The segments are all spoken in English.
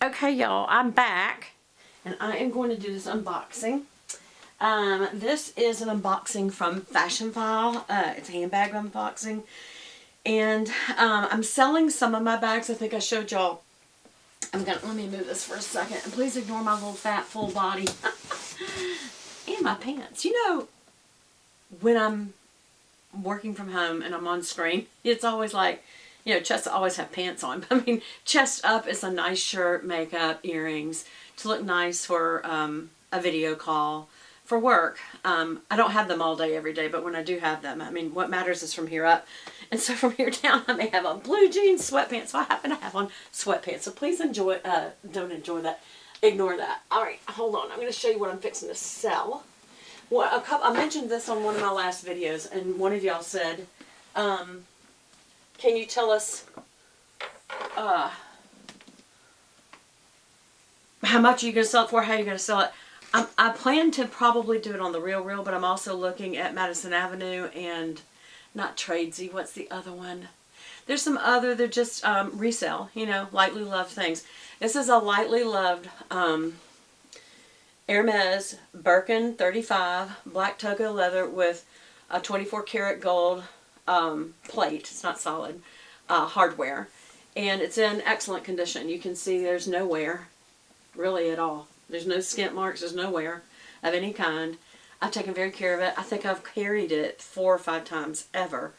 Okay, y'all, I'm back, and I am going to do this unboxing. This is an unboxing from Fashionphile. It's a handbag unboxing, and I'm selling some of my bags. I think I showed y'all. Let me move this for a second, and please ignore my little fat full body and my pants. You know, when I'm working from home and I'm on screen, it's always like, you know, chest always have pants on. I mean, chest up is a nice shirt, makeup, earrings to look nice for a video call for work. I don't have them all day every day, but when I do have them, I mean, what matters is from here up. And so from here down, I may have on blue jeans, sweatpants. So I happen to have on sweatpants. So please don't enjoy that. Ignore that. All right, hold on. I'm going to show you what I'm fixing to sell. Well, I mentioned this on one of my last videos, and one of y'all said, can you tell us how much are you going to sell it for, how you're going to sell it? I plan to probably do it on the Real, but I'm also looking at Madison Avenue and not Tradesy. What's the other one? There's some other, they're just resale, you know, lightly loved things. This is a lightly loved Hermes Birkin 35 black toga leather with a 24 karat gold plate. It's not solid hardware, and it's in excellent condition. You can see there's no wear really at all. There's no skint marks. There's no wear of any kind. I've taken very care of it. I think I've carried it 4 or 5 times ever,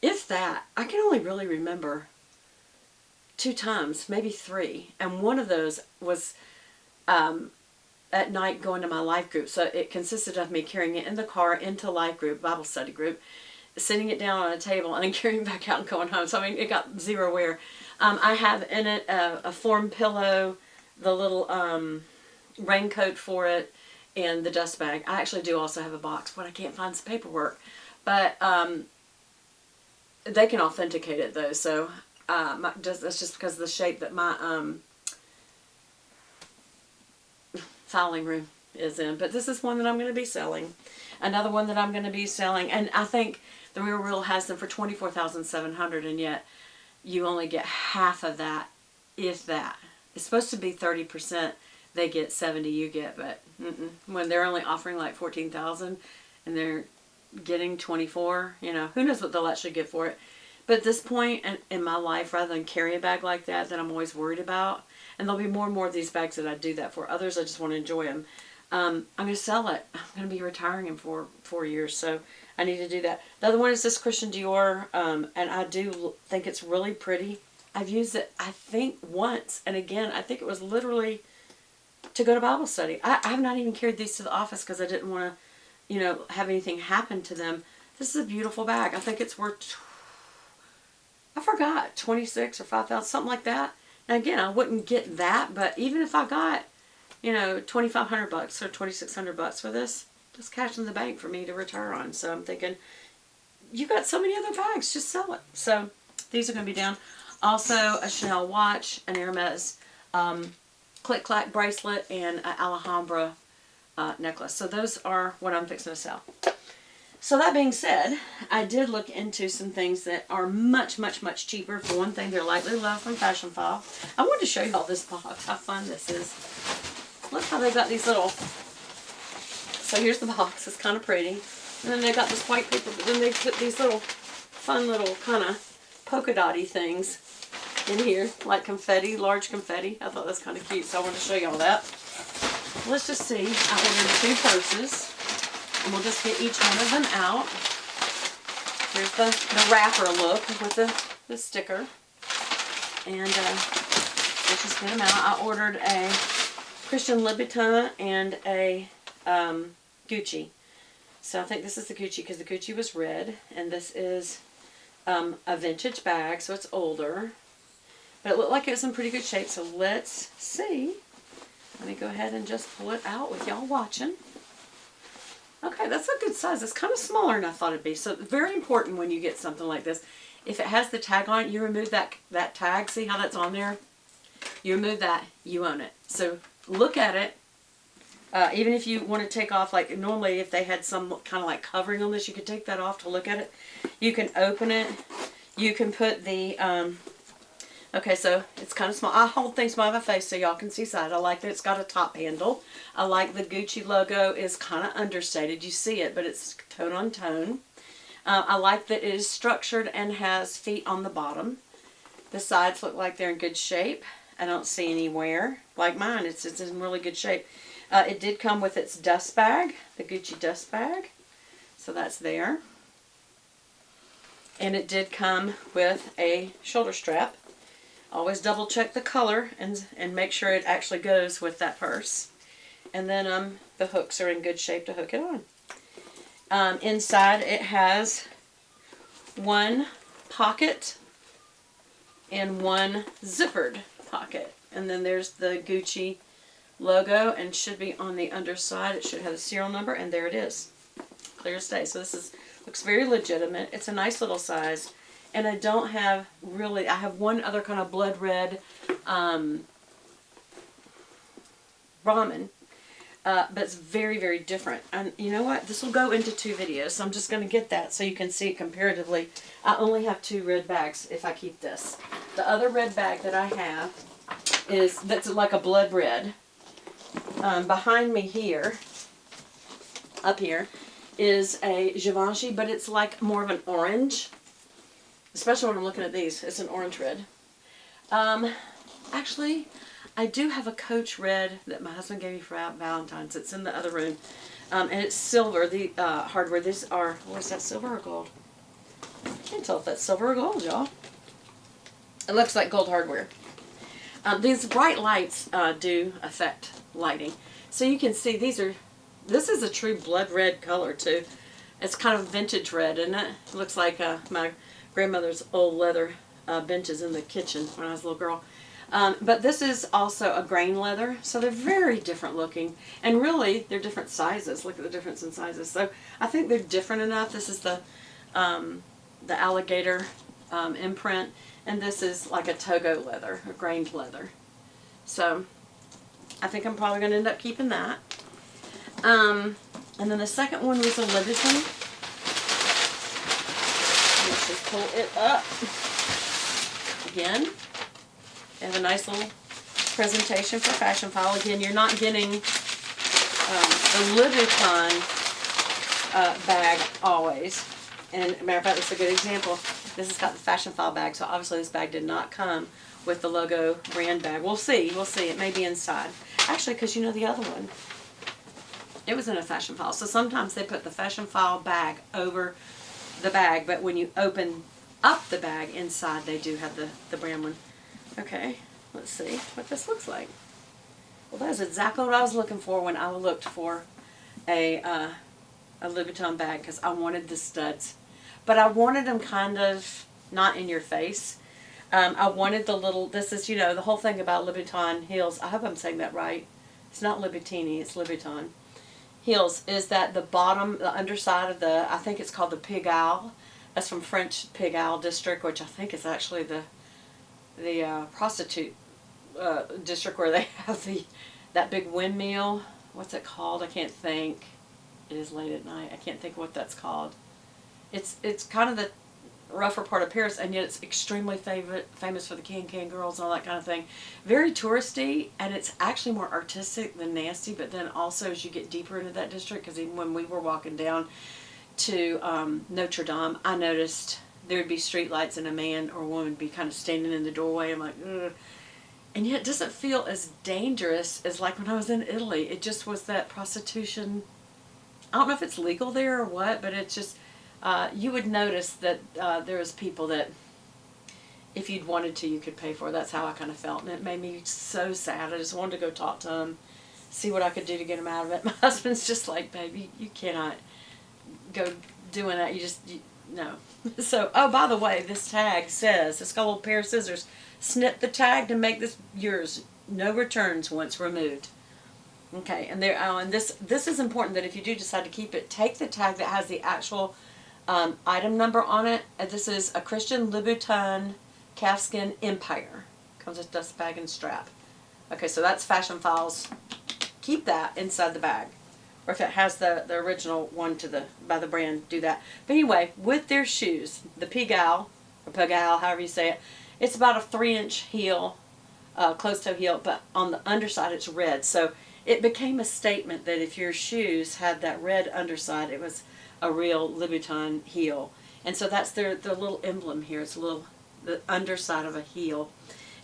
if that. I can only really remember 2 times, maybe 3, and one of those was at night going to my life group. So it consisted of me carrying it in the car into life group, Bible study group, sitting it down on a table, and then carrying it back out and going home. So I mean, it got zero wear. I have in it a form pillow, the little raincoat for it, and the dust bag. I actually do also have a box, but I can't find some paperwork. But they can authenticate it though, so that's just because of the shape that my filing room is in. But this is one that I'm going to be selling. Another one that I'm going to be selling, and I think the Real has them for $24,700, and yet you only get half of that, if that. It's supposed to be 30%. They get 70, you get, but when they're only offering like 14,000 and they're getting 24, you know, who knows what they'll actually get for it. But at this point in my life, rather than carry a bag like that I'm always worried about, and there'll be more and more of these bags that I do that for. Others, I just want to enjoy them. I'm going to sell it. I'm going to be retiring in 4 years, so I need to do that. The other one is this Christian Dior, and I do think it's really pretty. I've used it, I think, once, and again, I think it was literally to go to Bible study. I have not even carried these to the office because I didn't want to, you know, have anything happen to them. This is a beautiful bag. I think it's worth, I forgot, 26 or 5,000, something like that. Now again, I wouldn't get that, but even if I got, you know, $2,500 or $2,600 for this, just cash in the bank for me to retire on. So I'm thinking, you got so many other bags, just sell it. So these are going to be down. Also, a Chanel watch, an Hermes click-clack bracelet, and an Alhambra necklace. So those are what I'm fixing to sell. So that being said, I did look into some things that are much, much, much cheaper. For one thing, they're lightly loved from Fashionphile. I wanted to show you all this box, how fun this is. Look how they got these little, so here's the box, it's kind of pretty. And then they got this white paper, but then they put these little fun little kind of polka dotty things in here, like confetti, large confetti. I thought that's kind of cute, so I wanted to show you all that. Let's just see. I ordered 2 purses, and we'll just get each one of them out. Here's the wrapper look with the sticker, and let's just get them out. I ordered a Christian Louboutin and a Gucci. So I think this is the Gucci because the Gucci was red, and this is a vintage bag, so it's older. But it looked like it was in pretty good shape, so let's see. Let me go ahead and just pull it out with y'all watching. Okay, that's a good size. It's kind of smaller than I thought it'd be. So very important when you get something like this. If it has the tag on it, you remove that tag. See how that's on there? You remove that, you own it. So look at it. Even if you want to take off, like normally if they had some kind of like covering on this, you could take that off to look at it. You can open it. You can put the Okay, so it's kind of small. I hold things by my face so y'all can see size. I like that it's got a top handle. I like the Gucci logo is kind of understated. You see it, but it's tone on tone. I like that it is structured and has feet on the bottom. The sides look like they're in good shape. I don't see any wear. Like mine, it's in really good shape. It did come with its dust bag, the Gucci dust bag. So that's there. And it did come with a shoulder strap. Always double check the color and make sure it actually goes with that purse. And then the hooks are in good shape to hook it on. Inside it has one pocket and one zippered pocket. And then there's the Gucci logo and should be on the underside. It should have the serial number, and there it is. Clear as day. So this looks very legitimate. It's a nice little size. And I don't have really, I have one other kind of blood red ramen. But it's very, very different. And you know what? This will go into 2 videos. So I'm just going to get that so you can see it comparatively. I only have 2 red bags if I keep this. The other red bag that I have that's like a blood red. Behind me here, up here, is a Givenchy, but it's like more of an orange. Especially when I'm looking at these. It's an orange red. Actually, I do have a Coach red that my husband gave me for Valentine's. It's in the other room. And it's silver, the hardware. These are, what is that, silver or gold? I can't tell if that's silver or gold, y'all. It looks like gold hardware. These bright lights do affect lighting. So you can see this is a true blood red color too. It's kind of vintage red, and it looks like my grandmother's old leather benches in the kitchen when I was a little girl. But this is also a grain leather, so they're very different looking. And really, they're different sizes. Look at the difference in sizes. So I think they're different enough. This is the alligator imprint, and this is like a Togo leather, a grained leather. So I think I'm probably going to end up keeping that. And then the second one was a Louboutin. Let's just pull it up. Again, they have a nice little presentation for Fashionphile. Again, you're not getting the Louboutin bag always. And matter of fact, it's a good example. This has got the Fashionphile bag, so obviously this bag did not come with the logo brand bag. We'll see. We'll see. It may be inside. Actually, because you know the other one, it was in a Fashionphile. So sometimes they put the Fashionphile bag over the bag, but when you open up the bag inside, they do have the brand one. Okay, let's see what this looks like. Well, that's exactly what I was looking for when I looked for a Louboutin bag, because I wanted the studs. But I wanted them kind of not in your face. I wanted the little, this is, you know, the whole thing about Louboutin heels. I hope I'm saying that right. It's not Louboutini, it's Louboutin. Heels is that the bottom, the underside of the, I think it's called the Pigalle. That's from French Pigalle district, which I think is actually the prostitute district where they have that big windmill. What's it called? I can't think. It is late at night. I can't think what that's called. It's kind of the rougher part of Paris, and yet it's extremely famous for the can-can girls and all that kind of thing. Very touristy, and it's actually more artistic than nasty, but then also as you get deeper into that district, because even when we were walking down to Notre Dame, I noticed there would be street lights and a man or woman would be kind of standing in the doorway. I'm like, ugh. And yet it doesn't feel as dangerous as like when I was in Italy. It just was that prostitution. I don't know if it's legal there or what, but it's just, you would notice that there was people that if you'd wanted to, you could pay for. That's how I kind of felt. And it made me so sad. I just wanted to go talk to them, see what I could do to get them out of it. My husband's just like, baby, you cannot go doing that. No. So, oh, by the way, this tag says, it's got a little pair of scissors. Snip the tag to make this yours. No returns once removed. Okay, and there. And this is important that if you do decide to keep it, take the tag that has the actual item number on it. And this is a Christian Louboutin calfskin Empire. Comes with dust bag and strap. Okay, so that's Fashionphile's. Keep that inside the bag. Or if it has the original one by the brand, do that. But anyway, with their shoes, the Pigalle, or Pigalle, however you say it, It's about a 3-inch heel, closed-toe heel, but on the underside it's red. So it became a statement that if your shoes had that red underside, it was a real Louboutin heel. And so that's their little emblem here. It's the underside of a heel.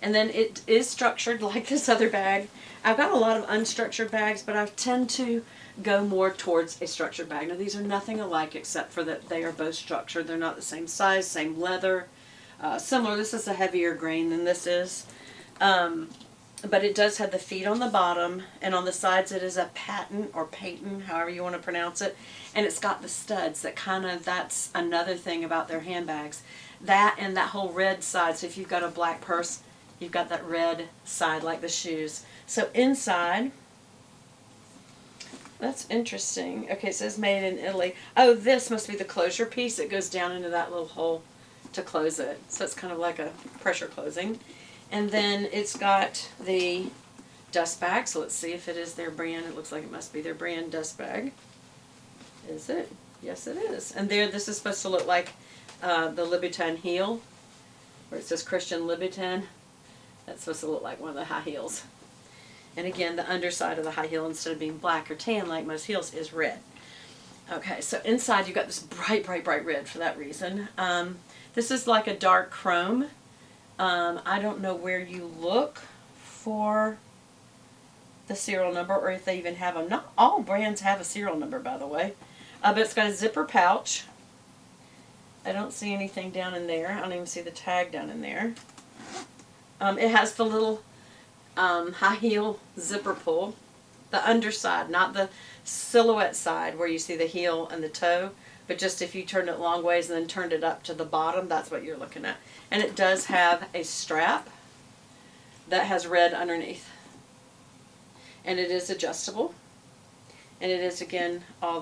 And then it is structured like this other bag. I've got a lot of unstructured bags, but I tend to go more towards a structured bag. Now these are nothing alike except for that they are both structured. They're not the same size, same leather, similar. This is a heavier grain than this is. But it does have the feet on the bottom, and on the sides it is a patent or patent, however you want to pronounce it. And it's got the studs that that's another thing about their handbags. That and that whole red side. So if you've got a black purse, you've got that red side like the shoes. So inside, that's interesting. Okay, it says made in Italy. Oh, this must be the closure piece. It goes down into that little hole to close it. So it's kind of like a pressure closing. And then it's got the dust bag. So let's see if it is their brand. It looks like it must be their brand dust bag. Is it? Yes, it is. And this is supposed to look like the Louboutin heel, where it says Christian Louboutin. That's supposed to look like one of the high heels. And again, the underside of the high heel, instead of being black or tan like most heels, is red. Okay, so inside you've got this bright, bright, bright red for that reason. This is like a dark chrome. I don't know where you look for the serial number, or if they even have them. Not all brands have a serial number, by the way. But it's got a zipper pouch. I don't see anything down in there. I don't even see the tag down in there. It has the little high heel zipper pull. The underside, not the silhouette side where you see the heel and the toe, but just if you turned it long ways and then turned it up to the bottom, that's what you're looking at. And it does have a strap that has red underneath. And it is adjustable. And it is, again, all this